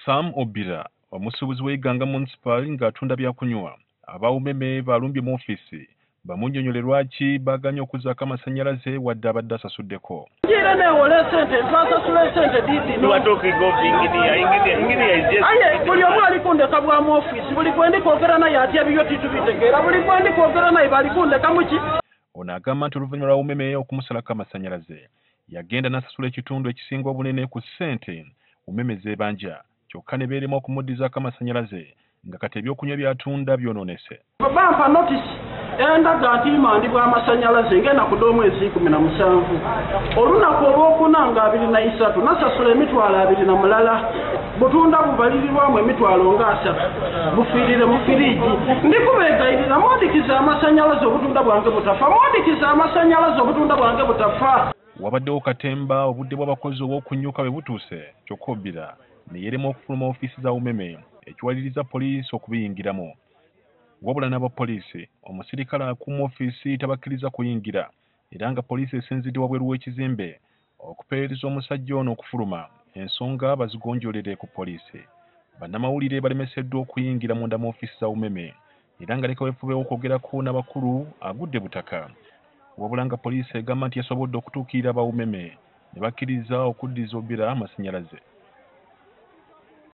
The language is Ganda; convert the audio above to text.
Sam Obira, omusuubuzi w'Iganga Municipal ng'atunda byakunywa. Abawumeme balumbye mu ofisi. Bamunnyonnyola lwaki baganye okuzaako amasannyalaze wadde abadde asasuddeko. Buli omu ali kundeka bwamu ofisi, buli gwendi kwogera naye atya byo titubitegeera, buli gwendi kwogera naye bali kundeka muki. Ono agamba nti oluvannyuma lwa Umeme okumusalako amasannyalaze yagenda n'asasula ekitundu ekisinga obunene ku ssente Umeme z'ebanja kyokka ne beerema okumuddizaako amasannyalaze nga kati ebyokunywa by'atunda byonoonese. Bampa notisi endaga nti imandibwa amasannyalaze ng'ennaku d'omwezi 17 olunaku olwokuna nga 23 nasasula emitwalo 20 butunda bubalirirwamu emitwalo nga 3 bufiirire mu firiji ndikubeegayirira mwadikiza amasannyalaze obutunda bwange butafa mwadikiza amasannyalaze obutunda bwange butafa. Wabaddewo katemba obudde bw'abakozi obw'okunnyuka bwe butuuse kyokka Obira ne yeerema okufuluma ofiisi za Umeme ekiwaliriza poliisi okubiyingiramu. Wabula n'abapoliisi omusirikale akuuma ofiisi tabakkiriza kuyingira era nga poliisi esinzidde wabweru w'ekizimbe okupeereza omusajja ono okufuluma ensonga bazigonjoolere ku poliisi. Bannamawulire balemeseddwa okuyingira munda mu ofiisi za Umeme era nga leka weefubeewo okwogerako n'abakulu agudde butaka. Wabula nga poliisi egamba nti yasobodde okutuukirira aba Umeme ne bakkiriza okuddiza Obira amasannyalaze.